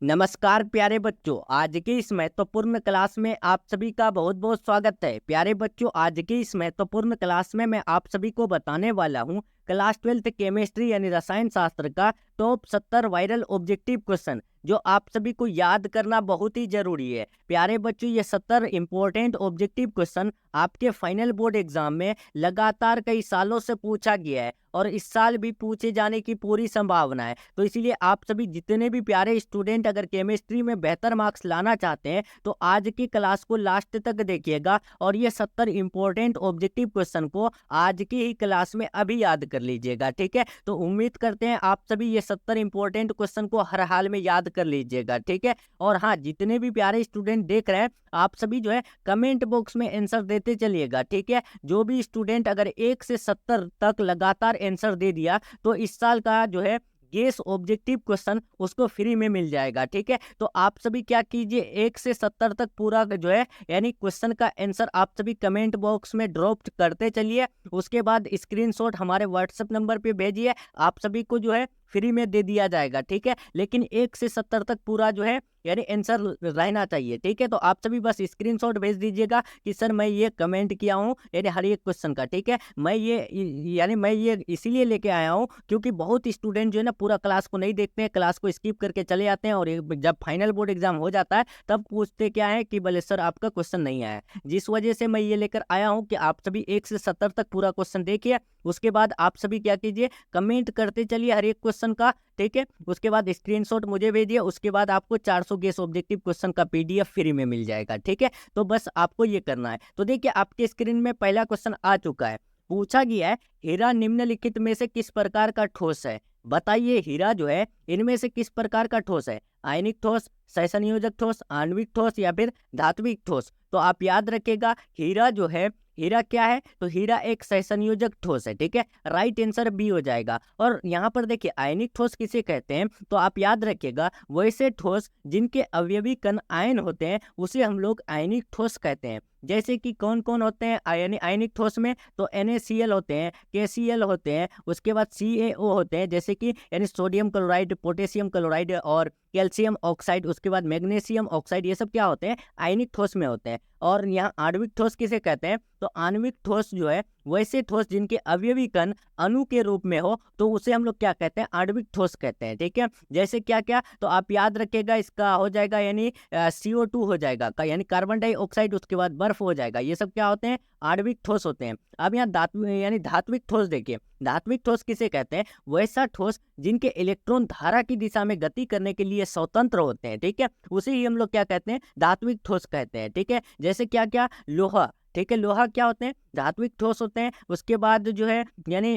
नमस्कार प्यारे बच्चों, आज की इस महत्वपूर्ण क्लास में आप सभी का बहुत बहुत स्वागत है। प्यारे बच्चों, आज की इस महत्वपूर्ण क्लास में मैं आप सभी को बताने वाला हूं क्लास 12th केमिस्ट्री यानी रसायन शास्त्र का टॉप 70 वायरल ऑब्जेक्टिव क्वेश्चन, जो आप सभी को याद करना बहुत ही जरूरी है। प्यारे बच्चों, ये 70 इंपॉर्टेंट ऑब्जेक्टिव क्वेश्चन आपके फाइनल बोर्ड एग्जाम में लगातार कई सालों से पूछा गया है और इस साल भी पूछे जाने की पूरी संभावना है। तो इसीलिए आप सभी जितने भी प्यारे स्टूडेंट अगर केमिस्ट्री में बेहतर मार्क्स लाना चाहते हैं तो आज की क्लास को लास्ट तक देखिएगा और ये 70 इंपॉर्टेंट ऑब्जेक्टिव क्वेश्चन को आज की ही क्लास में अभी याद कर लीजिएगा। ठीक है, तो उम्मीद करते हैं आप सभी ये 70 इंपॉर्टेंट क्वेश्चन को हर हाल में याद कर लीजिएगा। ठीक है, और हाँ, जितने भी प्यारे स्टूडेंट देख रहे हैं आप सभी जो है कमेंट बॉक्स में आंसर देते चलिएगा। ठीक है, जो भी स्टूडेंट अगर 1 से 70 तक लगातार आंसर दे दिया तो इस साल का जो है गेस ऑब्जेक्टिव क्वेश्चन उसको फ्री में मिल जाएगा। ठीक है, तो आप सभी क्या कीजिए, 1 से 70 तक पूरा जो है यानी क्वेश्चन का आंसर आप सभी कमेंट बॉक्स में ड्रॉप करते चलिए। उसके बाद स्क्रीनशॉट हमारे व्हाट्सएप नंबर पे भेजिए, आप सभी को जो है फ्री में दे दिया जाएगा। ठीक है, लेकिन 1 से 70 तक पूरा जो है यानी आंसर रहना चाहिए। ठीक है, तो आप सभी बस स्क्रीनशॉट भेज दीजिएगा कि सर मैं ये कमेंट किया हूँ यानी हर एक क्वेश्चन का। ठीक है, मैं ये इसीलिए लेके आया हूँ क्योंकि बहुत स्टूडेंट जो है ना पूरा क्लास को नहीं देखते हैं, क्लास को स्किप करके चले जाते हैं और जब फाइनल बोर्ड एग्जाम हो जाता है तब पूछते क्या है कि बोले सर आपका क्वेश्चन नहीं आया है। जिस वजह से मैं ये लेकर आया हूँ कि आप सभी 1 से 70 तक पूरा क्वेश्चन देखिए। उसके बाद आप सभी क्या कीजिए, कमेंट करते चलिए हर एक क्वेश्चन का। ठीक है, उसके बाद स्क्रीनशॉट मुझे भेजिए, उसके बाद आपको 400 गेस ऑब्जेक्टिव क्वेश्चन का पीडीएफ फ्री में मिल जाएगा। ठीक है, तो बस आपको ये करना है। तो देखिए आपके स्क्रीन में पहला क्वेश्चन आ चुका है। पूछा गया है हीरा निम्नलिखित में से किस प्रकार का ठोस है। बताइए हीरा जो है इनमें से किस प्रकार का ठोस है। आयनिक ठोस, सहसंयोजक ठोस, आणविक ठोस या फिर धात्विक ठोस। तो आप याद रखिएगा हीरा जो है, हीरा क्या है, तो हीरा एक सहसंयोजक ठोस है। ठीक है, राइट आंसर बी हो जाएगा। और यहाँ पर देखिए आयनिक ठोस किसे कहते हैं, तो आप याद रखिएगा वैसे ठोस जिनके अवयवी कण आयन होते हैं उसे हम लोग आयनिक ठोस कहते हैं। जैसे कि कौन कौन होते हैं यानी आयनिक ठोस में, तो NaCl होते हैं, KCl होते हैं, उसके बाद CaO होते हैं जैसे कि यानी सोडियम क्लोराइड, पोटेशियम क्लोराइड और कैल्शियम ऑक्साइड, उसके बाद मैग्नीशियम ऑक्साइड, ये सब क्या होते हैं, आयनिक ठोस में होते हैं। और यहाँ आणविक ठोस किसे कहते हैं, तो आणविक ठोस जो है वैसे ठोस जिनके अवयवी कण अणु के रूप में हो तो उसे हम लोग क्या कहते हैं, आणविक ठोस कहते हैं। ठीक है, जैसे क्या क्या, तो आप याद रखिएगा इसका हो जाएगा यानी CO2 हो जाएगा यानी कार्बन डाइऑक्साइड, उसके बाद बर्फ हो जाएगा। ये सब क्या होते हैं, आणविक ठोस होते हैं। अब यहाँ धातु यानी धात्विक ठोस देखिए, धात्विक ठोस किसे कहते हैं, वैसा ठोस जिनके इलेक्ट्रॉन धारा की दिशा में गति करने के लिए स्वतंत्र होते हैं। ठीक है, उसे ही हम लोग क्या कहते हैं, धात्विक ठोस कहते हैं। ठीक है, जैसे क्या क्या, लोहा। ठीक है, लोहा क्या होते हैं, धात्विक ठोस होते हैं। उसके बाद जो है यानी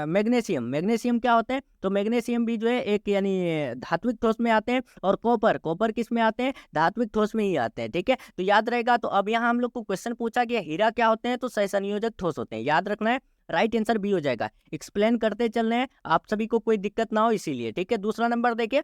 मैग्नीशियम, मैग्नीशियम क्या होते हैं, तो मैग्नीशियम भी जो है एक यानी धात्विक ठोस में आते हैं। और कॉपर, कॉपर किस में आते हैं, धात्विक ठोस में ही आते हैं। ठीक है, तो याद रहेगा। तो अब यहाँ हम लोग को क्वेश्चन पूछा गया हीरा क्या होते हैं, तो सहसंयोजक ठोस होते हैं, याद रखना है। राइट आंसर बी हो जाएगा। एक्सप्लेन करते चल रहे हैं, आप सभी को कोई दिक्कत ना हो इसीलिए। ठीक है, दूसरा नंबर देखिए,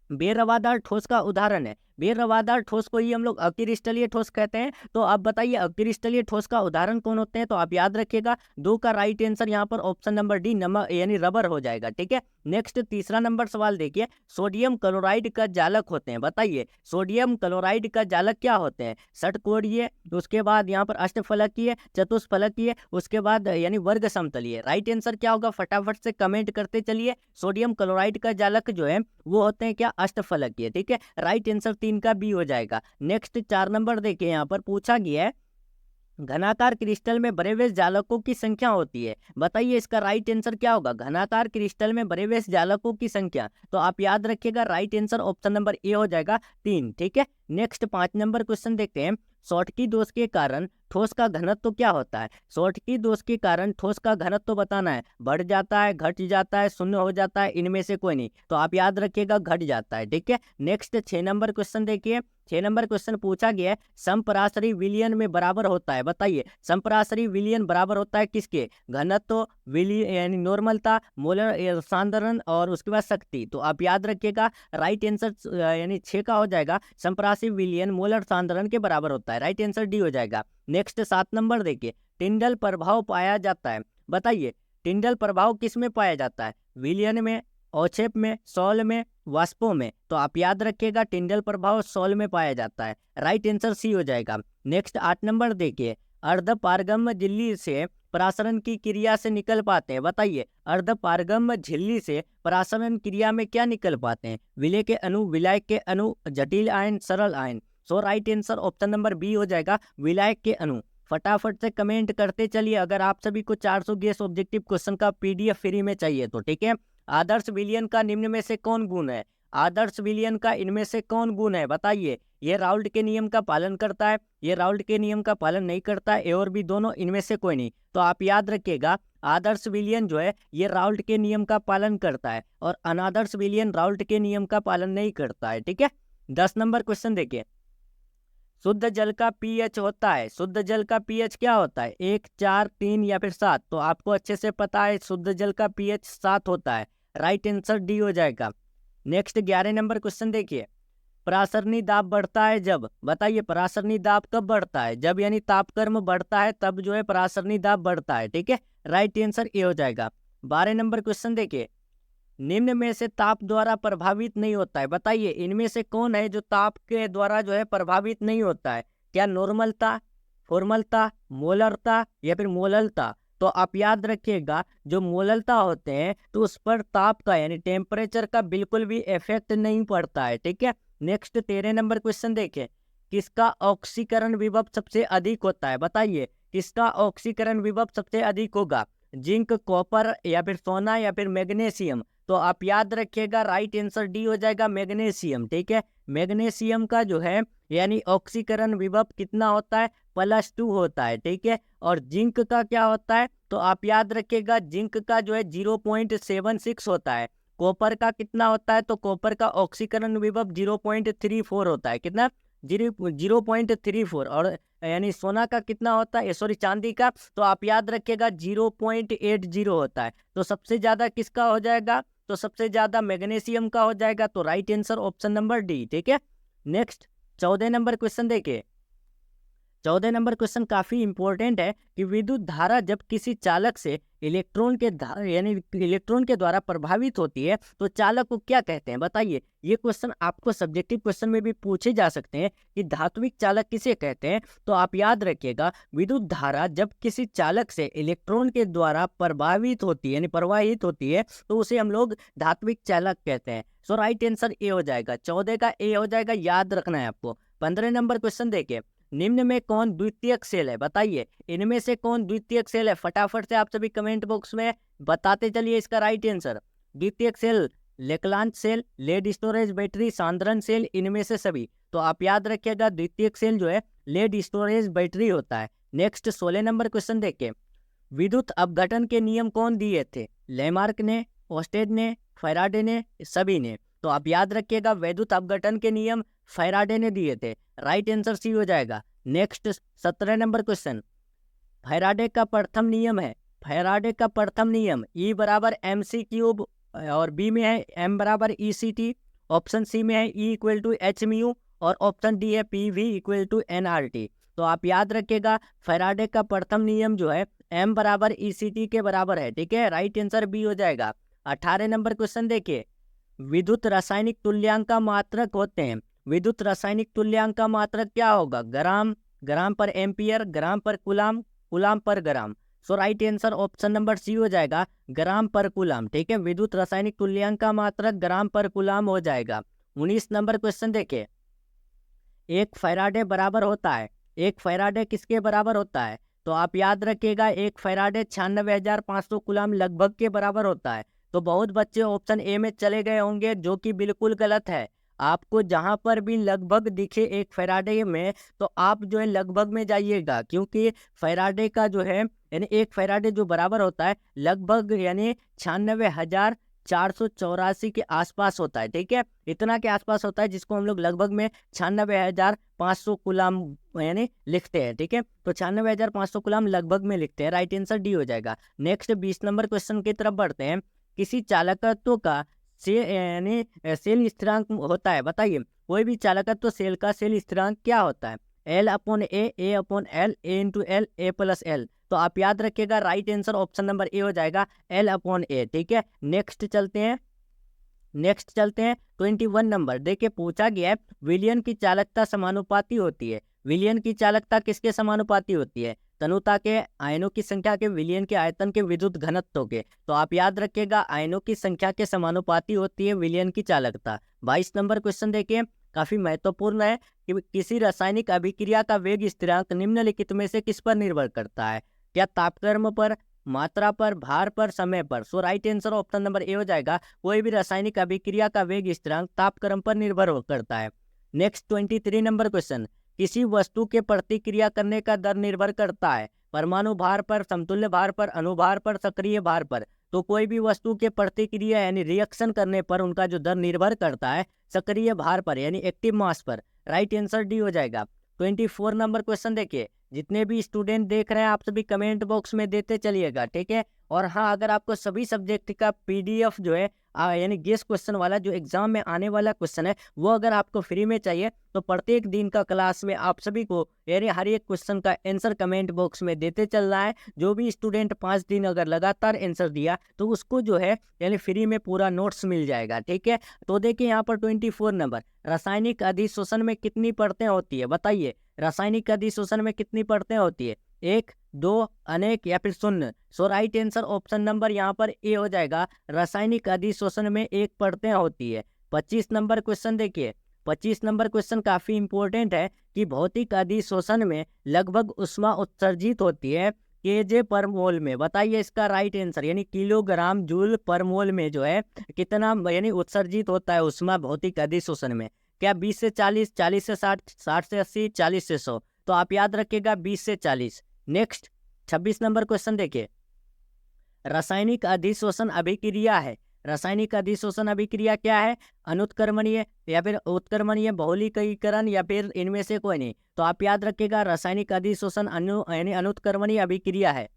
बेरवादार ठोस का उदाहरण है। बेरवादार ठोस को ही हम लोग अक्रिस्टलीय ठोस कहते हैं। तो आप बताइए अक्रिस्टलीय ठोस का उदाहरण कौन होते हैं, तो आप याद रखिएगा दो का राइट आंसर यहाँ पर ऑप्शन नंबर डी, नमक यानी रबर हो जाएगा। ठीक है, नेक्स्ट तीसरा नंबर सवाल देखिए, सोडियम क्लोराइड का जालक होते हैं। बताइए सोडियम क्लोराइड का जालक क्या होते हैं, षटकोणीय, उसके बाद यहाँ पर अष्टफलकीय, चतुष्फलकीय, उसके बाद यानी वर्ग समतलीय। राइट आंसर क्या होगा, फटाफट से कमेंट करते चलिए। सोडियम क्लोराइड का जालक जो है वो होते हैं क्या, अष्टफलकीय। ठीक है, राइट आंसर 3 का बी हो जाएगा। नेक्स्ट 4 नंबर देखिए, यहाँ पर पूछा गया है घनाकार क्रिस्टल में बरे जालकों की संख्या होती है। बताइए इसका राइट आंसर क्या होगा, घनाकार क्रिस्टल में बरे जालकों की संख्या। तो आप याद रखिएगा right answer option number A हो जाएगा 3। ठीक है, नेक्स्ट 5 नंबर क्वेश्चन देखते हैं, शॉर्टकी दोष के कारण ठोस का घनत्व तो क्या होता है। शॉर्टकी दोष के कारण ठोस का घनत्व तो बताना है, बढ़ जाता है, घट जाता है, शून्य हो जाता है, इनमें से कोई नहीं। तो आप याद रखिएगा घट जाता है। ठीक है, नेक्स्ट 6 नंबर क्वेश्चन देखिए, 6 नंबर क्वेश्चन पूछा गया है समपराशरी विलयन में बराबर होता है। बताइए समपराशरी विलयन बराबर होता है किसके, घनत्व, विलयन यानी नॉर्मलता, मोलर सांद्रण और उसके बाद शक्ति। तो आप याद रखिएगा राइट आंसर यानी 6 का हो जाएगा, समपराशरी विलयन मोलर सांद्रण के बराबर होता है। राइट आंसर डी हो जाएगा। नेक्स्ट 7 नंबर देखिए, टिंडल प्रभाव पाया जाता है। बताइए टिंडल प्रभाव किस में पाया जाता है, विलयन में औक्षेप में, सौल में, वाष्पों में। तो आप याद रखिएगा टिंडल प्रभाव सौल में पाया जाता है। राइट आंसर सी हो जाएगा। नेक्स्ट 8 नंबर देखिए, अर्धपारगम्य झिल्ली से परासरण की क्रिया से निकल पाते हैं। बताइए, अर्धपारगम्य झिल्ली से परासरण क्रिया में क्या निकल पाते हैं? विलय के अणु, विलायक के अणु, जटिल आयन, सरल आयन। So right answer option number B हो जाएगा, विलायक के अणु। फटाफट से कमेंट करते चलिए अगर आप सभी को 400 गेस ऑब्जेक्टिव क्वेश्चन का पीडीएफ फ्री में चाहिए तो, ठीक है। आदर्श विलयन का निम्न में से कौन गुण है? आदर्श विलयन का इनमें से कौन गुण है? बताइए। ये राउल्ट के नियम का पालन करता है, ये राउल्ट के नियम का पालन नहीं करता है, ए और बी दोनों, इनमें से कोई नहीं। तो आप याद रखिएगा, आदर्श विलयन जो है ये राउल्ट के नियम का पालन करता है और अनादर्श विलयन राउल्ट के नियम का पालन नहीं करता है, ठीक है। 10 नंबर क्वेश्चन देखिए, शुद्ध जल का पीएच होता है, शुद्ध जल का पीएच क्या होता है? 1, 4, 3 या फिर 7? तो आपको अच्छे से पता है शुद्ध जल का पीएच 7 होता है। राइट आंसर डी हो जाएगा। नेक्स्ट 11 नंबर क्वेश्चन देखिए, परासरणी दाब बढ़ता है जब? बताइए, परासरणी दाब कब बढ़ता है? जब यानी तापक्रम बढ़ता है तब जो है परासरणी दाब बढ़ता है, ठीक है। राइट आंसर ए हो जाएगा। 12 नंबर क्वेश्चन देखिए, निम्न में से ताप द्वारा प्रभावित नहीं होता है। बताइए, इनमें से कौन है जो ताप के द्वारा जो है प्रभावित नहीं होता है? क्या नॉर्मलता, फॉर्मलता, मोलरता या फिर मोललता? तो आप याद रखिएगा, जो मोललता होते हैं तो उस पर ताप का यानी टेम्परेचर का बिल्कुल भी इफेक्ट नहीं पड़ता है, ठीक है। नेक्स्ट 13 नंबर क्वेश्चन देखिए, किसका ऑक्सीकरण विभव सबसे अधिक होता है? बताइए, किसका ऑक्सीकरण विभव सबसे अधिक होगा? जिंक, कॉपर या फिर सोना या फिर मैग्नीशियम? तो आप याद रखिएगा, राइट आंसर डी हो जाएगा, मैग्नीशियम, ठीक है। मैग्नीशियम का जो है यानी ऑक्सीकरण विभव कितना होता है? +2 होता है, ठीक है। और जिंक का क्या होता है? तो आप याद रखिएगा, जिंक का जो है 0.76 होता है। कॉपर का कितना होता है? तो कॉपर का ऑक्सीकरण विभव 0.34 होता है। कितना? 0.34। और यानी सोना का कितना होता है, सॉरी चांदी का? तो आप याद रखिएगा 0.80 होता है। तो सबसे ज्यादा किसका हो जाएगा? तो सबसे ज्यादा मैग्नीशियम का हो जाएगा। तो right answer option number D, ठीक है। नेक्स्ट 14 नंबर क्वेश्चन देखिए, 14 नंबर क्वेश्चन काफी इंपॉर्टेंट है कि विद्युत धारा जब किसी चालक से इलेक्ट्रॉन के यानी इलेक्ट्रॉन के द्वारा प्रभावित होती है तो चालक को क्या कहते हैं? बताइए, ये क्वेश्चन आपको सब्जेक्टिव क्वेश्चन में भी पूछे जा सकते हैं कि धात्विक चालक किसे कहते हैं। तो आप याद रखिएगा, विद्युत धारा जब किसी चालक से इलेक्ट्रॉन के द्वारा प्रभावित होती है यानी प्रवाहित होती है तो उसे हम लोग धात्विक चालक कहते हैं। सो राइट आंसर ए हो जाएगा, 14 का ए हो जाएगा, याद रखना है आपको। 15 नंबर क्वेश्चन देखिए, निम्न में कौन द्वितीयक सेल है? बताइए, इनमें से कौन द्वितीयक सेल है? फटाफट से आप सभी कमेंट बॉक्स में बताते चलिए इसका राइट आंसर। द्वितीयक cell, Leclanche cell, lead storage battery, सांद्रण सेल, इनमें से सभी। तो आप याद रखिएगा, द्वितीयक सेल जो है लेड स्टोरेज बैटरी होता है। नेक्स्ट 16 नंबर क्वेश्चन देखिए, विद्युत अपघटन के नियम कौन दिए थे? लेमार्क ने, ओस्टेड ने, फैराडे ने, सभी ने? तो आप याद रखिएगा, विद्युत अपघटन के नियम फैराडे ने दिए थे। राइट आंसर सी हो जाएगा। नेक्स्ट 17 नंबर क्वेश्चन, फैराडे का प्रथम नियम है, फैराडे का प्रथम नियम E बराबर mc3, और बी में है M बराबर ECT, ऑप्शन सी में है E = h/μ और ऑप्शन डी है PV = nRT। तो आप याद रखिएगा, फैराडे का प्रथम नियम जो है M बराबर ECT के बराबर है, ठीक है। राइट आंसर बी हो जाएगा। 18 नंबर क्वेश्चन देखिए, विद्युत रासायनिक तुल्यांक का मात्रक होते हैं। विद्युत रासायनिक तुल्यांक का मात्रक क्या होगा? ग्राम, ग्राम पर एम्पियर, ग्राम पर coulomb, coulomb per gram. So right answer option number C हो जाएगा, ग्राम पर कुलाम, ठीक है। विद्युत रासायनिक तुल्यांक का मात्रक ग्राम पर कुलाम हो जाएगा। 19 नंबर क्वेश्चन देखिए, एक फैराडे बराबर होता है, एक फैराडे किसके बराबर होता है? तो आप याद रखिएगा, एक फैराडे 96,500 कूलम लगभग के बराबर होता है। तो बहुत बच्चे ऑप्शन ए में चले गए होंगे, जो कि बिल्कुल गलत है। आपको जहां पर भी लगभग दिखे एक फैराडे में, तो आप जो है लगभग में जाइएगा, क्योंकि फैराडे का जो है यानी एक फैराडे जो बराबर होता है लगभग यानी 96,484 के आसपास होता है, ठीक है। इतना के आसपास होता है, जिसको हम लोग लगभग में 96,500 कूलम यानी लिखते हैं, ठीक है। तो 96,500 कूलम लगभग में लिखते हैं। राइट आंसर डी हो जाएगा। नेक्स्ट 20 नंबर क्वेश्चन की तरफ बढ़ते हैं। किसी चालकत्व का यानी सेल स्थिरांक होता है। बताइए, कोई भी चालकत्व सेल का सेल स्थिरांक क्या होता है? L/A, A/L, A/L, A+L। तो आप याद रखिएगा, right answer option number A हो जाएगा, L/A, ठीक है। नेक्स्ट चलते हैं, नेक्स्ट चलते हैं 21 नंबर। देखिए पूछा गया है विलयन की चालकता समानुपाती होती है। विलयन की चालकता किसके समानुपाती होती है? तनुता के, आयनों की संख्या के, विलयन के आयतन के, विद्युत घनत्व के। तो आप याद रखिएगा आयनों की संख्या के समानुपाती होती है विलयन की चालकता। 22 नंबर क्वेश्चन देखिए, काफी महत्वपूर्ण है कि किसी रासायनिक अभिक्रिया का वेग स्थिरांक निम्नलिखित में से किस पर निर्भर करता है? क्या तापक्रम पर, मात्रा पर, भार पर, समय पर? So right answer option number A हो जाएगा। कोई भी रासायनिक अभिक्रिया का वेग स्थिरांक तापक्रम पर निर्भर करता है। नेक्स्ट 23 नंबर क्वेश्चन, किसी वस्तु के प्रतिक्रिया करने का दर निर्भर करता है परमाणु भार पर, समतुल्य भार पर, अणुभार पर, सक्रिय भार पर। तो कोई भी वस्तु के प्रतिक्रिया यानी रिएक्शन करने पर उनका जो दर निर्भर करता है सक्रिय भार पर यानी एक्टिव मास पर। राइट आंसर डी हो जाएगा। 24 नंबर क्वेश्चन देखिए, जितने भी स्टूडेंट देख रहे हैं आप सभी कमेंट बॉक्स में देते चलिएगा, ठीक है। और हाँ, अगर आपको सभी सब्जेक्ट का पीडीएफ जो है यानी गेस क्वेश्चन वाला जो एग्जाम में आने वाला क्वेश्चन है वो अगर आपको फ्री में चाहिए तो प्रत्येक दिन का क्लास में आप सभी को यानी हर एक क्वेश्चन का आंसर कमेंट बॉक्स में देते चल रहा है। जो भी स्टूडेंट 5 दिन अगर लगातार आंसर दिया तो उसको जो है यानी फ्री में पूरा नोट्स मिल जाएगा, ठीक है। तो देखिए यहाँ पर 24 नंबर, रासायनिक अधिशोषण में कितनी परतें होती है? बताइए, रासायनिक अधिशोषण में कितनी परतें होती है? 1, 2, अनेक या फिर शून्य? सो राइट आंसर ऑप्शन नंबर यहाँ पर ए हो जाएगा। रासायनिक अधिशोषण में 1 परतें होती है। 25 नंबर क्वेश्चन देखिए, 25 नंबर क्वेश्चन काफी इंपॉर्टेंट है कि भौतिक अधिशोषण में लगभग ऊष्मा उत्सर्जित होती है केजे पर मोल में। बताइए इसका राइट आंसर, यानी किलोग्राम जूल पर मोल में जो है कितना यानी उत्सर्जित होता है ऊष्मा भौतिक अधिशोषण में? क्या 20 से 40, 40 से 60, 60 से 80, 40 से 100? तो आप याद रखिएगा 20 से 40। नेक्स्ट 26 नंबर क्वेश्चन देखिए, रासायनिक अधिशोषण अभिक्रिया है। रासायनिक अधिशोषण अभिक्रिया क्या है? अनुत्क्रमणीय या फिर उत्क्रमणीय, बहुलकीकरण या फिर इनमें से कोई नहीं? तो आप याद रखिएगा रासायनिक अधिशोषण यानी अनुत्क्रमणीय अभिक्रिया है।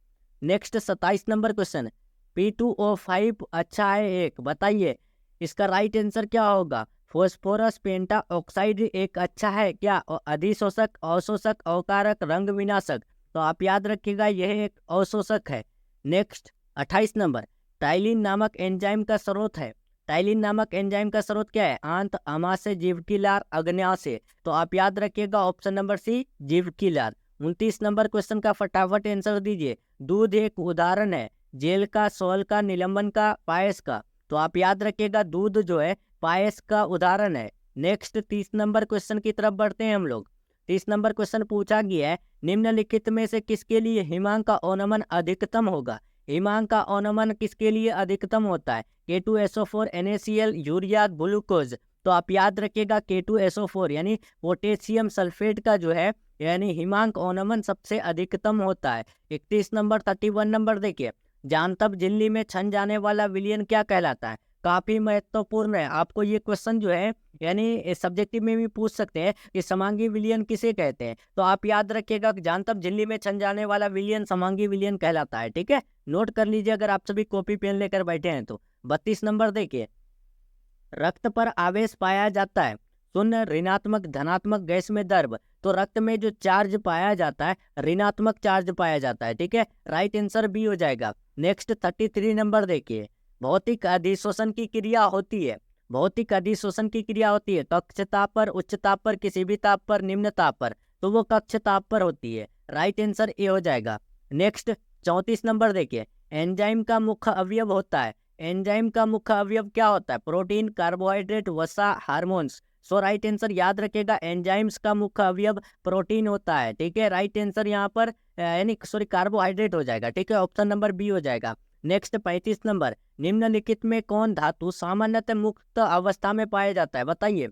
नेक्स्ट 27 नंबर क्वेश्चन, P2O5 अच्छा है एक, बताइए इसका राइट आंसर क्या होगा? फॉस्फोरस पेंटा ऑक्साइड एक अच्छा है क्या? अधिशोषक, अवशोषक, अवकारक, रंग विनाशक? तो आप याद रखिएगा यह एक अवशोषक है। नेक्स्ट 28 नंबर, टाइलिन नामक एंजाइम का स्रोत है। टाइलिन नामक एंजाइम का स्रोत क्या है? आंत, आमाशय, जीवकी लार, अग्न्याशय? तो आप याद रखिएगा ऑप्शन नंबर सी, जीवकी लार। 29 नंबर क्वेश्चन का फटाफट आंसर दीजिए। दूध एक उदाहरण है, जेल का, सोल का, निलंबन का, पायस का? तो आप याद रखिएगा दूध जो है पायस का उदाहरण है। नेक्स्ट 30 नंबर क्वेश्चन की तरफ बढ़ते हैं हम लोग। 30 नंबर क्वेश्चन पूछा गया है, निम्नलिखित में से किसके लिए हिमांक का अवनमन अधिकतम होगा? हिमांक का अवनमन किसके लिए अधिकतम होता है? K2SO4, NaCl, urea, glucose? तो आप याद रखिएगा K2SO4 यानी पोटेशियम सल्फेट का जो है यानी हिमांक अवनमन सबसे अधिकतम होता है। 31 नंबर 31 नंबर देखिए, जानतब झिल्ली में छन जाने वाला विलयन क्या कहलाता है? काफी महत्वपूर्ण है, आपको ये क्वेश्चन जो है यानी सब्जेक्टिव में भी पूछ सकते हैं कि समांगी विलयन किसे कहते हैं? तो आप याद रखिएगा कि जानतब झिल्ली में छन जाने वाला विलयन समांगी विलयन कहलाता है, ठीक है। नोट कर लीजिए अगर आप सभी कॉपी पेन लेकर बैठे हैं तो। 32 नंबर देखिए, रक्त पर आवेश पाया जाता है, शून्य, ऋणात्मक, धनात्मक, गैस में द्रव? तो रक्त में जो चार्ज पाया जाता है ऋणात्मक चार्ज पाया जाता है, ठीक है। राइट आंसर बी हो जाएगा। नेक्स्ट 33 नंबर देखिए, भौतिक अधिशोषण की क्रिया होती है। भौतिक अधिशोषण की क्रिया होती है कक्ष ताप पर, उच्च ताप पर, किसी भी ताप पर, निम्न ताप पर? तो वो कक्ष ताप पर होती है। राइट आंसर ए हो जाएगा। नेक्स्ट 34 नंबर देखिए, एंजाइम का मुख्य अवयव होता है। एंजाइम का मुख्य अवयव क्या होता है? प्रोटीन, कार्बोहाइड्रेट, वसा, हार्मोन्स? सो राइट आंसर याद रखिएगा एंजाइम्स का मुख्य अवयव प्रोटीन होता है, ठीक है। राइट आंसर यहाँ पर यानी सॉरी कार्बोहाइड्रेट हो जाएगा, ठीक है। ऑप्शन नंबर बी हो जाएगा। नेक्स्ट 35 नंबर, निम्नलिखित में कौन धातु सामान्यतः मुक्त अवस्था में पाया जाता है? बताइए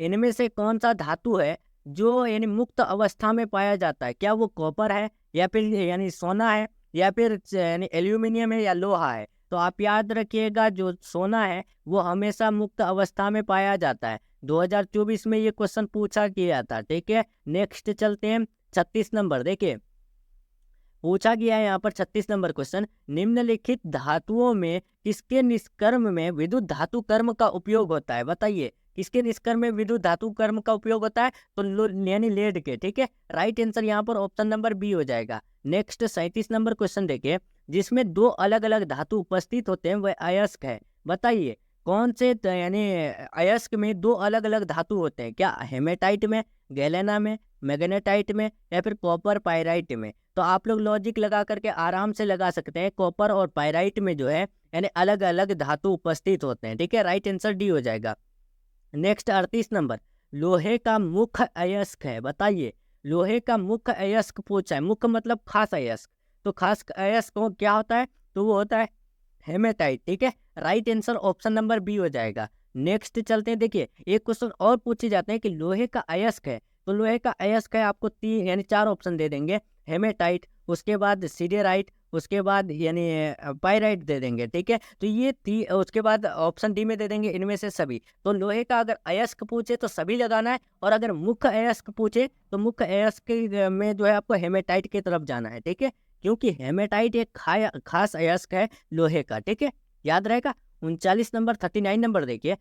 इनमें से कौन सा धातु है जो यानी मुक्त अवस्था में पाया जाता है? क्या वो कॉपर है या फिर यानी सोना है या फिर यानी एल्यूमिनियम है या लोहा है? तो आप याद रखिएगा जो सोना है वो हमेशा मुक्त अवस्था में पाया जाता है। 2024 में ये क्वेश्चन पूछा गया था, ठीक है। नेक्स्ट चलते हैं 36 नंबर देखिए, पूछा गया है यहाँ पर 36 नंबर क्वेश्चन, निम्नलिखित धातुओं में किसके निष्कर्म में विद्युत धातु कर्म का उपयोग होता है? बताइए किसके निष्कर्म में विद्युत धातु कर्म का उपयोग होता है? तो यानी लेड के, ठीक है। राइट आंसर यहाँ पर ऑप्शन नंबर बी हो जाएगा। नेक्स्ट 37 नंबर क्वेश्चन देखिए, जिसमें 2 अलग अलग धातु उपस्थित होते हैं वह अयस्क है। बताइए कौन से यानी अयस्क में दो अलग अलग धातु होते हैं, क्या हेमेटाइट में, गैलेना में, मैग्नेटाइट में, या फिर कॉपर पायराइट में। तो आप लोग लॉजिक लगा करके आराम से लगा सकते हैं, कॉपर और पायराइट में जो है यानी अलग अलग धातु उपस्थित होते हैं। ठीक है, राइट आंसर डी हो जाएगा। नेक्स्ट 38 नंबर, लोहे का मुख्य अयस्क है, बताइए। लोहे का मुख्य अयस्क पूछा है, मुख्य मतलब खास अयस्क, तो खास अयस्क क्या होता है, तो वो होता है हेमेटाइट। ठीक है, right answer option number B हो जाएगा। नेक्स्ट चलते हैं, देखिए एक क्वेश्चन और पूछे जाते हैं कि लोहे का अयस्क है, तो लोहे का अयस्क है, आपको तीन यानी चार ऑप्शन दे देंगे, हेमेटाइट, उसके बाद सिडेराइट, उसके बाद यानी पाइराइट दे देंगे। ठीक है, तो ये उसके बाद ऑप्शन डी में दे देंगे इनमें से सभी। तो लोहे का अगर अयस्क पूछे तो सभी लगाना है, और अगर मुख्य अयस्क पूछे तो मुख्य अयस्क में जो है आपको हेमेटाइट की तरफ जाना है। ठीक है, क्योंकि हेमेटाइट एक खास अयस्क है लोहे का। ठीक है, याद रहेगा। 39 नंबर 39 नंबर देखिए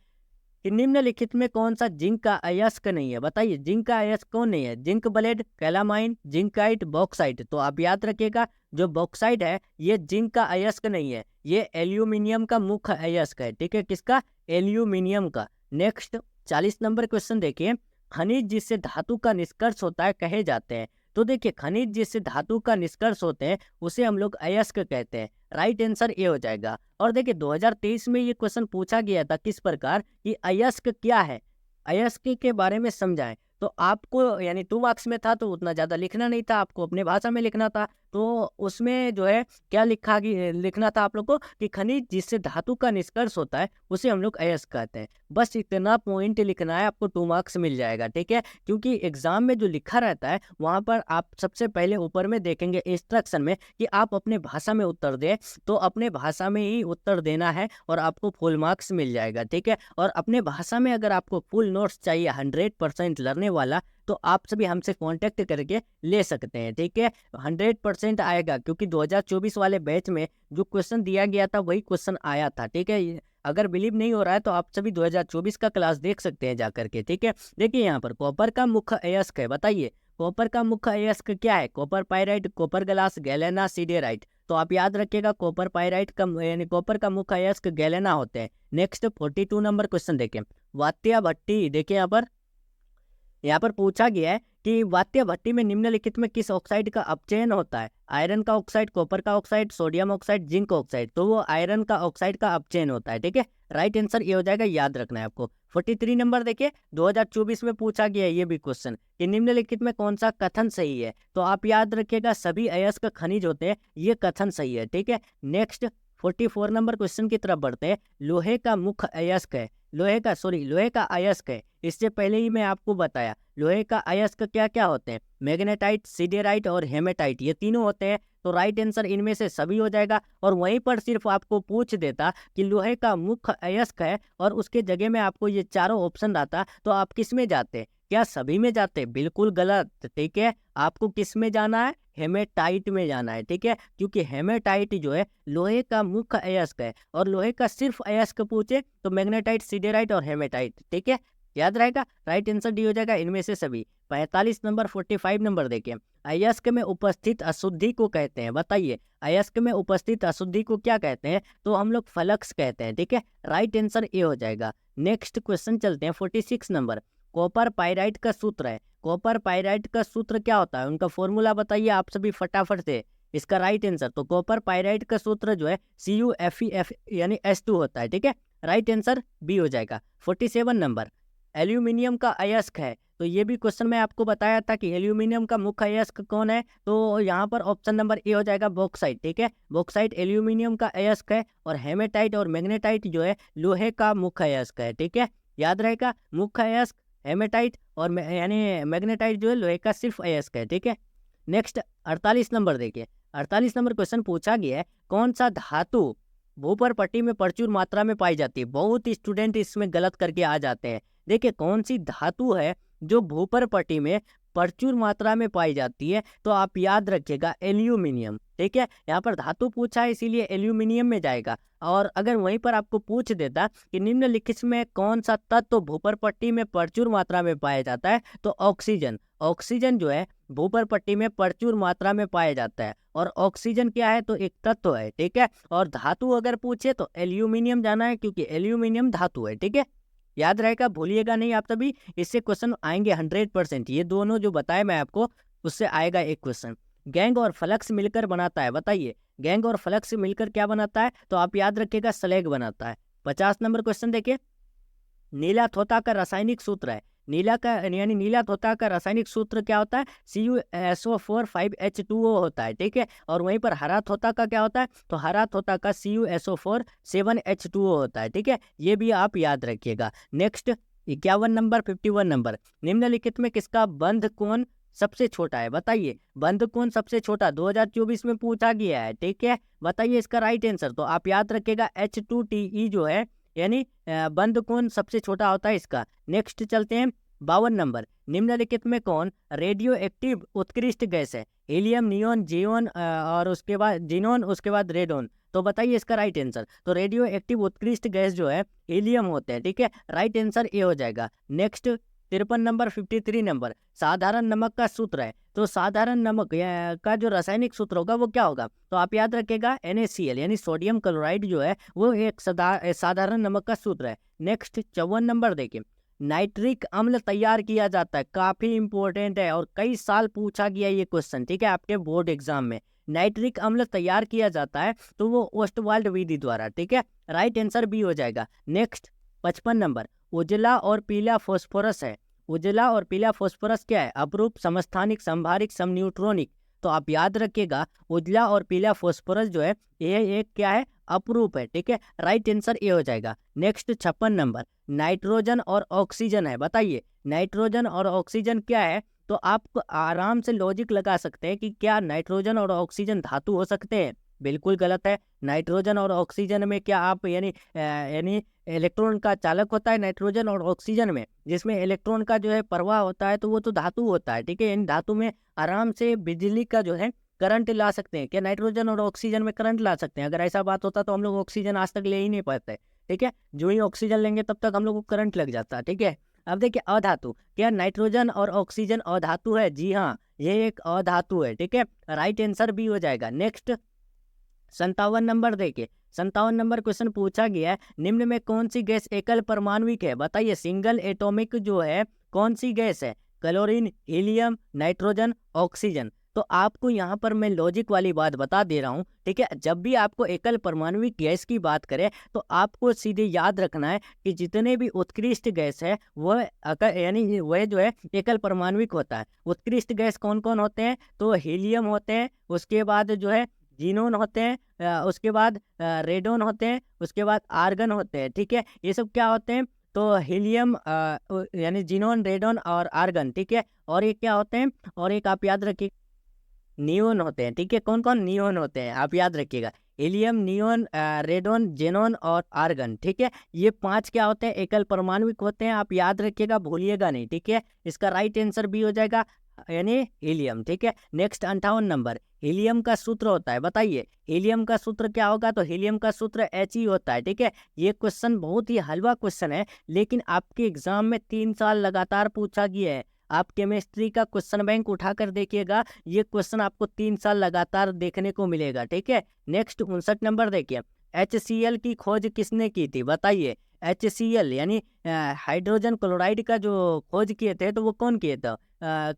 कि निम्नलिखित में कौन सा जिंक का अयस्क नहीं है, बताइए जिंक का अयस्क कौन नहीं है, zinc blende, calamine, zincite, bauxite. तो आप याद रखिएगा जो बॉक्साइट है ये जिंक का अयस्क नहीं है, ये एल्यूमिनियम का मुख्य अयस्क है। ठीक है, किसका, एल्यूमिनियम का। नेक्स्ट 40 नंबर क्वेश्चन देखिए, खनिज जिससे धातु का निष्कर्ष होता है कहे जाते हैं। तो देखिए खनिज जिससे धातु का निष्कर्ष होते हैं उसे हम लोग अयस्क कहते हैं। राइट आंसर ए हो जाएगा। और देखिए 2023 में ये क्वेश्चन पूछा गया था किस प्रकार कि अयस्क क्या है, अयस्क के बारे में समझाएं। तो आपको यानी 2 मार्क्स में था तो उतना ज़्यादा लिखना नहीं था, आपको अपने भाषा में लिखना था। तो उसमें जो है क्या लिखना था आप लोग को कि खनिज जिससे धातु का निष्कर्ष होता है उसे हम लोग अयस्क कहते हैं। बस इतना पॉइंट लिखना है, आपको 2 मार्क्स मिल जाएगा। ठीक है, क्योंकि एग्जाम में जो लिखा रहता है वहाँ पर आप सबसे पहले ऊपर में देखेंगे इंस्ट्रक्शन में कि आप अपने भाषा में उत्तर दें, तो अपने भाषा में ही उत्तर देना है और आपको फुल मार्क्स मिल जाएगा। ठीक है, और अपने भाषा में अगर आपको फुल नोट्स चाहिए 100% लर्ने वाला, तो आप सभी हमसे कांटेक्ट करके ले सकते हैं। ठीक है, 100% आएगा, क्योंकि 2024 वाले बैच में जो क्वेश्चन दिया गया था वही क्वेश्चन आया था। ठीक है, अगर बिलीव नहीं हो रहा है तो आप सभी 2024 का क्लास देख सकते हैं जाकर के। ठीक है, देखिए यहाँ पर कॉपर का मुख्य अयस्क है, बताइए कॉपर का मुख्य अयस्क क्या है, copper pyrite, copper glass, galena, siderite. तो आप याद रखिएगा कॉपर पायराइट का यानी कॉपर का मुख्य अयस्क गैलेना होते हैं। नेक्स्ट 42 नंबर क्वेश्चन देखें, वात्या भट्टी। देखिए यहाँ पर पूछा गया है कि वात्या भट्टी में निम्नलिखित में किस ऑक्साइड का अपचयन होता है, आयरन का ऑक्साइड, कॉपर का oxide, sodium oxide, zinc oxide. तो वो आयरन का ऑक्साइड का अपचयन होता है। ठीक है, राइट आंसर ये हो जाएगा, याद रखना है आपको। 43 नंबर देखिए 2024 में पूछा गया है ये भी क्वेश्चन कि निम्नलिखित में कौन सा कथन सही है। तो आप याद रखिएगा सभी अयस्क खनिज होते हैं, ये कथन सही है। ठीक है, नेक्स्ट 44 नंबर क्वेश्चन की तरफ बढ़ते हैं, लोहे का मुख्य अयस्क है, लोहे का अयस्क है। इससे पहले ही मैं आपको बताया लोहे का अयस्क क्या क्या होते हैं, मैग्नेटाइट, सिडेराइट और हेमेटाइट, ये तीनों होते हैं। तो राइट आंसर इनमें से सभी हो जाएगा। और वहीं पर सिर्फ आपको पूछ देता कि लोहे का मुख्य अयस्क है और उसके जगह में आपको ये चारों ऑप्शन आता, तो आप किस में जाते, क्या सभी में जाते, बिल्कुल गलत। ठीक है, आपको किस में जाना है, हेमेटाइट में जाना है। ठीक है, क्योंकि हेमेटाइट जो है लोहे का मुख्य अयस्क है, और लोहे का सिर्फ अयस्क पूछे तो मैग्नेटाइट, सिडेराइट और हेमेटाइट। ठीक है, याद रहेगा, राइट आंसर डी हो जाएगा इनमें से सभी। 45 नंबर 45 नंबर देखिए, अयस्क में उपस्थित अशुद्धि को कहते हैं, बताइए अयस्क में उपस्थित अशुद्धि को क्या कहते हैं, तो हम लोग फ्लक्स कहते हैं। ठीक है, राइट आंसर ए हो जाएगा। नेक्स्ट क्वेश्चन चलते हैं 46 नंबर, कॉपर पायराइट का सूत्र है, कॉपर पायराइट का सूत्र क्या होता है, उनका फॉर्मूला बताइए आप सभी फटाफट से इसका राइट आंसर। तो कॉपर पायराइट का सूत्र जो है CuFeF यानी S2 होता है। ठीक है, राइट आंसर बी हो जाएगा। 47 नंबर, एल्यूमिनियम का अयस्क है, तो ये भी क्वेश्चन मैं आपको बताया था कि एल्यूमिनियम का मुख्य अयस्क कौन है, तो यहाँ पर ऑप्शन नंबर ए हो जाएगा बॉक्साइट। ठीक है, बॉक्साइट एल्यूमिनियम का अयस्क है, और हेमेटाइट और मैग्नेटाइट जो है लोहे का मुख्य अयस्क है। ठीक है, याद रहेगा मुख्य अयस्क हेमेटाइट और यानी मैग्नेटाइट जो है लोहे का सिर्फ अयस्क है। ठीक है, नेक्स्ट 48 नंबर देखिए, 48 नंबर क्वेश्चन पूछा गया है, कौन सा धातु भूपर पट्टी में प्रचुर मात्रा में पाई जाती है। बहुत स्टूडेंट इसमें गलत करके आ जाते हैं। देखिए कौन सी धातु है जो भूपर पट्टी में प्रचुर मात्रा में पाई जाती है, तो आप याद रखिएगा एल्यूमिनियम। ठीक है, यहाँ पर धातु पूछा है इसीलिए एल्यूमिनियम में जाएगा। और अगर वहीं पर आपको पूछ देता कि निम्नलिखित में कौन सा तत्व भूपर पट्टी में प्रचुर मात्रा में पाया जाता है, तो ऑक्सीजन। ऑक्सीजन जो है भूपर पट्टी में प्रचुर मात्रा में पाया जाता है। और ऑक्सीजन क्या है, तो एक तत्व है, ठीक है। और धातु अगर पूछे तो एल्यूमिनियम जाना है, क्योंकि एल्यूमिनियम धातु है, ठीक है। याद रहेगा, भूलिएगा नहीं आप सभी, इससे क्वेश्चन आएंगे 100%। ये दोनों जो बताए मैं आपको, उससे आएगा एक क्वेश्चन। गैंग और फ्लक्स मिलकर बनाता है, बताइए गैंग और फ्लक्स मिलकर क्या बनाता है, तो आप याद रखिएगा स्लैग बनाता है। 50 नंबर क्वेश्चन देखिए, नीला थोथा का रासायनिक सूत्र है। नीला का यानी नीला थोथा का रासायनिक सूत्र क्या होता है, CuSO4 5H2O होता है, ठीक है। और वहीं पर हरा थोथा का क्या होता है, तो हरा थोथा का CuSO4 7H2O होता है, ठीक है। ये भी आप याद रखिएगा। नेक्स्ट 51 नंबर, 51 नंबर, निम्नलिखित में किसका बंध कोण सबसे छोटा है, बताइए बंध कोण सबसे छोटा 2024 में पूछा गया है, ठीक है। बताइए इसका राइट आंसर, तो आप याद रखिएगा H2TE जो है, यानी बंध कोण सबसे छोटा होता है इसका। नेक्स्ट चलते हैं 52 नंबर, निम्नलिखित में कौन रेडियो एक्टिव उत्कृष्ट गैस है, हीलियम, नियोन, जियोन और उसके बाद जिनोन, उसके बाद रेडोन। तो बताइए इसका राइट आंसर, तो रेडियो एक्टिव उत्कृष्ट गैस जो है हीलियम होते हैं, ठीक है। राइट आंसर ए हो जाएगा। नेक्स्ट 53 नंबर, 53 नंबर, साधारण नमक का सूत्र है। तो साधारण नमक का जो रासायनिक सूत्र होगा वो क्या होगा, तो आप याद रखिएगा NaCl, यानी सोडियम क्लोराइड जो है वो एक साधारण नमक का सूत्र है। नेक्स्ट 54 नंबर देखिए, नाइट्रिक अम्ल तैयार किया जाता है, काफी इंपॉर्टेंट है और कई साल पूछा गया ये क्वेश्चन, ठीक है, आपके बोर्ड एग्जाम में। नाइट्रिक अम्ल तैयार किया जाता है तो वो ओस्टवाल्ड विधि द्वारा, ठीक है। राइट आंसर बी हो जाएगा। नेक्स्ट 55 नंबर, उजला और पीला फास्फोरस है। उजला और पीला फास्फोरस क्या है, अपरूप, समस्थानिक, संभारिक, समन्यूट्रॉनिक। तो आप याद रखिएगा उजला और पीला फास्फोरस जो है ये एक क्या है, अपरूप है, ठीक है। राइट आंसर ये हो जाएगा। नेक्स्ट 56 नंबर, नाइट्रोजन और ऑक्सीजन है, बताइए नाइट्रोजन और ऑक्सीजन क्या है। तो आप आराम से लॉजिक लगा सकते हैं कि क्या नाइट्रोजन और ऑक्सीजन धातु हो सकते हैं, बिल्कुल गलत है। नाइट्रोजन और ऑक्सीजन में क्या आप यानी इलेक्ट्रॉन का चालक होता है नाइट्रोजन और ऑक्सीजन में, जिसमें इलेक्ट्रॉन का जो है प्रवाह होता है, तो वो तो धातु होता है, ठीक है। यानी धातु में आराम से बिजली का जो है करंट ला सकते हैं, क्या नाइट्रोजन और ऑक्सीजन में करंट ला सकते हैं। अगर ऐसा बात होता तो हम लोग ऑक्सीजन आज तक ले ही नहीं पाते, ठीक है। जो ही ऑक्सीजन लेंगे तब तक हम लोग को करंट लग जाता है, ठीक है। अब देखिए अधातु, क्या नाइट्रोजन और ऑक्सीजन अधातु है, जी हाँ ये एक अधातु है, ठीक है। राइट आंसर बी हो जाएगा। नेक्स्ट 57 नंबर देखिए, 57 नंबर क्वेश्चन पूछा गया है, निम्न में कौन सी गैस एकल परमाणुविक है, बताइए सिंगल एटॉमिक जो है कौन सी गैस है, क्लोरीन, हीलियम, नाइट्रोजन, ऑक्सीजन। तो आपको यहाँ पर मैं लॉजिक वाली बात बता दे रहा हूँ, ठीक है। जब भी आपको एकल परमाणुविक गैस की बात करें तो आपको सीधे याद रखना है कि जितने भी उत्कृष्ट गैस है वह यानी वह जो है एकल परमाणुविक होता है। उत्कृष्ट गैस कौन कौन होते हैं, तो हीलियम होते हैं, उसके बाद जो है जीनोन होते हैं, उसके बाद रेडोन होते हैं, उसके बाद आर्गन होते हैं, ठीक है। ये सब क्या होते हैं, तो हीलियम यानी जीनोन, रेडोन और आर्गन, ठीक है। और ये क्या होते हैं, और एक आप याद रखिए नियोन होते हैं, ठीक है। कौन कौन नियोन होते हैं आप याद रखिएगा, हीलियम, नियोन, रेडोन, जेनोन और आर्गन, ठीक है। ये 5 क्या होते हैं, एकल परमाणुविक होते हैं, आप याद रखिएगा भूलिएगा नहीं, ठीक है। इसका राइट आंसर भी हो जाएगा यानी हीलियम, ठीक है। नेक्स्ट 58 नंबर, हीलियम का सूत्र होता है, बताइए हीलियम का सूत्र क्या होगा, तो हीलियम का सूत्र He होता है, ठीक है। ये क्वेश्चन बहुत ही हलवा क्वेश्चन है, लेकिन आपके एग्जाम में 3 साल लगातार पूछा गया है। आप केमिस्ट्री का क्वेश्चन बैंक उठाकर देखिएगा, ये क्वेश्चन आपको 3 साल लगातार देखने को मिलेगा, ठीक है। नेक्स्ट 59 नंबर देखिए, HCl की खोज किसने की थी, बताइए HCl यानी हाइड्रोजन क्लोराइड का जो खोज किए थे तो वो कौन किए थे,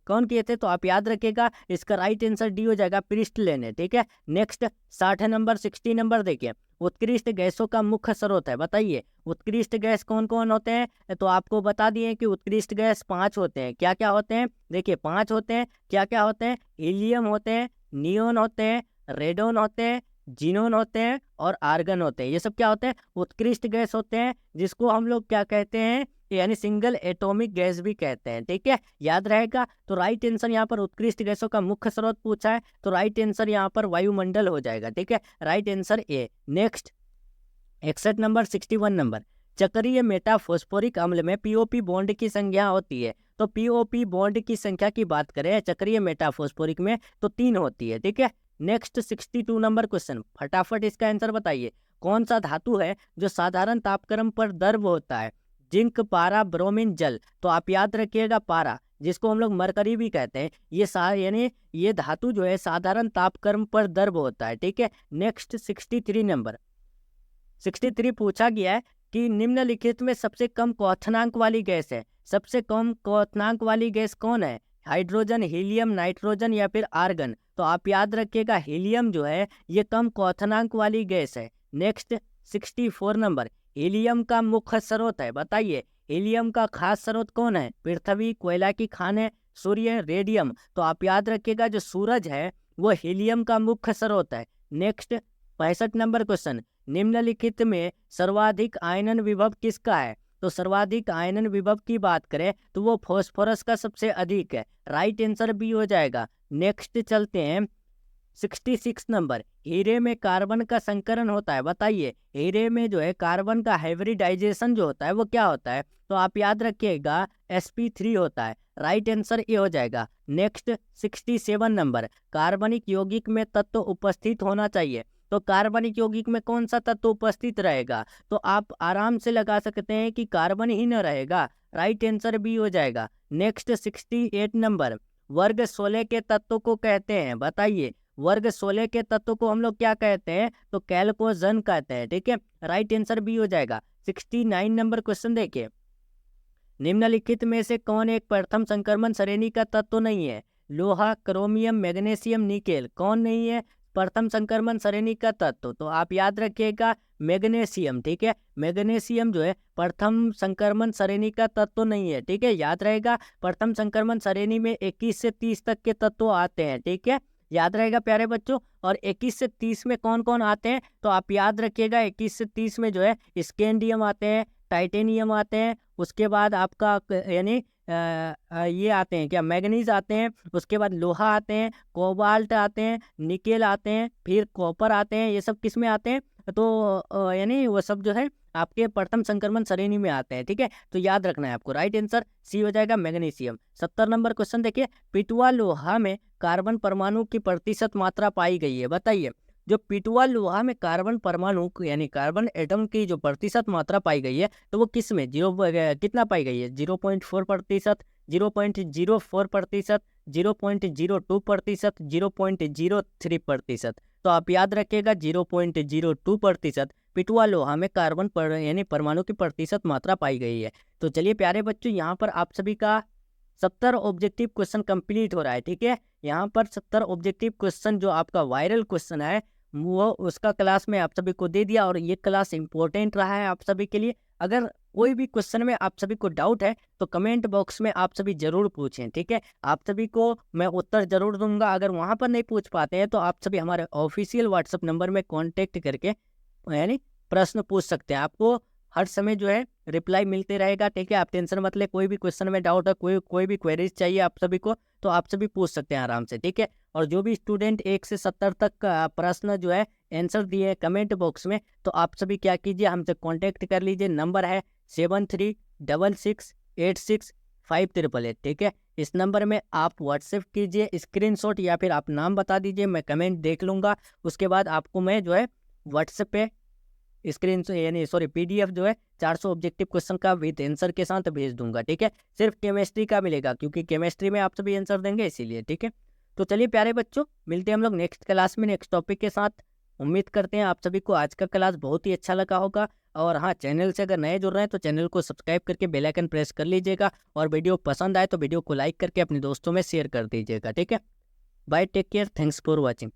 कौन किए थे, तो आप याद रखिएगा इसका राइट आंसर डी हो जाएगा, प्रिस्टले ने, ठीक है। नेक्स्ट 60 नंबर, 60 नंबर देखिए, उत्कृष्ट गैसों का मुख्य स्रोत है, बताइए उत्कृष्ट गैस कौन कौन होते हैं। तो आपको बता दिए कि उत्कृष्ट गैस 5 होते हैं, क्या क्या होते हैं, देखिए 5 होते हैं, क्या क्या होते हैं, हीलियम होते हैं, नियोन होते हैं, रेडोन होते हैं, जीनोन होते हैं और आर्गन होते हैं। ये सब क्या होते हैं, उत्कृष्ट गैस होते हैं, जिसको हम लोग क्या कहते हैं, यानी सिंगल एटॉमिक गैस भी कहते हैं, ठीक है, याद रहेगा। तो राइट आंसर यहाँ पर उत्कृष्ट गैसों का मुख्य स्रोत पूछा है, तो राइट आंसर यहाँ पर वायुमंडल हो जाएगा, ठीक है। Right answer A. Next 61 number, 61 number, चक्रीय मेटाफॉस्फोरिक अम्ल में पीओपी बॉन्ड की संख्या होती है। तो पीओपी बॉन्ड की संख्या की बात करें चक्रीय मेटाफॉस्फोरिक में तो 3 होती है, ठीक है। नेक्स्ट 62 नंबर क्वेश्चन, फटाफट इसका आंसर बताइए। कौन सा धातु है जो साधारण तापक्रम पर द्रव होता है? जिंक, पारा, ब्रोमीन, जल। तो आप याद रखिएगा पारा, जिसको हम लोग मरकरी भी कहते हैं, यानी ये धातु जो है साधारण तापक्रम पर द्रव होता है, ठीक है। नेक्स्ट 63 नंबर, 63 पूछा गया है कि निम्नलिखित में सबसे कम क्वथनांक वाली गैस है। सबसे कम क्वथनांक वाली गैस कौन है? हाइड्रोजन, हीलियम, नाइट्रोजन या फिर आर्गन। तो आप याद रखिएगा हीलियम जो है ये कम क्वथनांक वाली गैस है। नेक्स्ट 64 नंबर, हीलियम का मुख्य स्रोत है, बताइए हीलियम का खास स्रोत कौन है? पृथ्वी, कोयला की खान है, सूर्य, रेडियम। तो आप याद रखिएगा जो सूरज है वो हीलियम का मुख्य स्रोत है। नेक्स्ट 65 नंबर क्वेश्चन, निम्नलिखित में सर्वाधिक आयनन विभव किसका है? तो सर्वाधिक आयनन विभव की बात करें तो वो फास्फोरस का सबसे अधिक है, राइट आंसर बी हो जाएगा। नेक्स्ट चलते हैं 66 नंबर, हीरे में कार्बन का संकरण होता है, बताइए हीरे में जो है कार्बन का हाइब्रिडाइजेशन जो होता है वो क्या होता है? तो आप याद रखिएगा sp3 होता है, राइट आंसर ए हो जाएगा। नेक्स्ट 67 नंबर, कार्बनिक यौगिक में तत्व उपस्थित होना चाहिए। तो कार्बनिक यौगिक में कौन सा तत्व उपस्थित रहेगा? तो आप आराम से लगा सकते हैं कि कार्बन ही न रहेगा, राइट आंसर बी हो जाएगा। नेक्स्ट 68 नंबर, वर्ग 16 के तत्व को कहते हैं, बताइए वर्ग 16 के तत्व को हम लोग क्या कहते हैं? तो कैल्कोजन कहते हैं, ठीक है, राइट आंसर बी हो जाएगा। 69 नंबर क्वेश्चन देखिए, निम्नलिखित में से कौन एक प्रथम संक्रमण श्रेणी का तत्व नहीं है? लोहा, क्रोमियम, मैग्नीशियम, निकेल। कौन नहीं है प्रथम संक्रमण श्रेणी का तत्व? तो आप याद रखिएगा मैग्नीशियम, ठीक है, मैग्नीशियम जो है प्रथम संक्रमण श्रेणी का तत्व नहीं है, ठीक है, याद रहेगा। प्रथम संक्रमण श्रेणी में 21 से 30 तक के तत्व आते हैं, ठीक है, याद रहेगा प्यारे बच्चों। और 21 से 30 में कौन कौन आते हैं? तो आप याद रखिएगा 21 से 30 में जो है स्कैंडियम आते हैं, टाइटेनियम आते हैं, उसके बाद आपका यानी ये आते हैं क्या, मैग्नीज आते हैं, उसके बाद लोहा आते हैं, कोबाल्ट आते हैं, निकेल आते हैं, फिर कॉपर आते हैं। ये सब किस में आते हैं? तो यानी वो सब जो है आपके प्रथम संक्रमण श्रेणी में आते हैं, ठीक है, तो याद रखना है आपको, राइट आंसर सी हो जाएगा मैग्नीशियम। 70 नंबर क्वेश्चन देखिए, पिटुआ लोहा में कार्बन परमाणु की प्रतिशत मात्रा पाई गई है, बताइए जो पिटुआ लोहा में कार्बन परमाणु यानी कार्बन एटम की जो प्रतिशत मात्रा पाई गई है तो वो किस में कितना पाई गई है? 0.4%, 0.04%, 0.02%, 0.03%। तो आप याद रखिएगा 0.02% पिटुआ लोहा में कार्बन यानी परमाणु की प्रतिशत मात्रा पाई गई है। तो चलिए प्यारे बच्चों, यहाँ पर आप सभी का 70 ऑब्जेक्टिव क्वेश्चन कंप्लीट हो रहा है, ठीक है। यहाँ पर 70 ऑब्जेक्टिव क्वेश्चन जो आपका वायरल क्वेश्चन है वो उसका क्लास में आप सभी को दे दिया, और ये क्लास इंपॉर्टेंट रहा है आप सभी के लिए। अगर कोई भी क्वेश्चन में आप सभी को डाउट है तो कमेंट बॉक्स में आप सभी जरूर पूछें, ठीक है, आप सभी को मैं उत्तर जरूर दूंगा। अगर वहाँ पर नहीं पूछ पाते हैं तो आप सभी हमारे ऑफिशियल व्हाट्सएप नंबर में कॉन्टेक्ट करके यानी प्रश्न पूछ सकते हैं, आपको हर समय जो है रिप्लाई मिलते रहेगा, ठीक है, आप टेंशन मत ले। कोई भी क्वेश्चन में डाउट है, कोई भी क्वेरीज चाहिए आप सभी को, तो आप सभी पूछ सकते हैं आराम से, ठीक है। और जो भी स्टूडेंट 1 से 70 तक का प्रश्न जो है आंसर दिए कमेंट बॉक्स में, तो आप सभी क्या कीजिए हमसे कांटेक्ट कर लीजिए। नंबर है 7366865888, ठीक है। इस नंबर में आप व्हाट्सएप कीजिए, स्क्रीनशॉट या फिर आप नाम बता दीजिए, मैं कमेंट देख लूँगा। उसके बाद आपको मैं जो है व्हाट्सएप पे PDF जो है 400 ऑब्जेक्टिव क्वेश्चन का विद आंसर के साथ भेज दूंगा, ठीक है। सिर्फ केमिस्ट्री का मिलेगा क्योंकि केमिस्ट्री में आप सभी आंसर देंगे इसीलिए, ठीक है। तो चलिए प्यारे बच्चों, मिलते हैं हम लोग नेक्स्ट क्लास में नेक्स्ट टॉपिक के साथ। उम्मीद करते हैं आप सभी को आज का क्लास बहुत ही अच्छा लगा होगा। और हाँ, चैनल से अगर नए जुड़ रहे हैं तो चैनल को सब्सक्राइब करके बेल आइकन प्रेस कर लीजिएगा, और वीडियो पसंद आए तो वीडियो को लाइक करके अपने दोस्तों में शेयर कर दीजिएगा, ठीक है। Bye, take care, thanks for watching.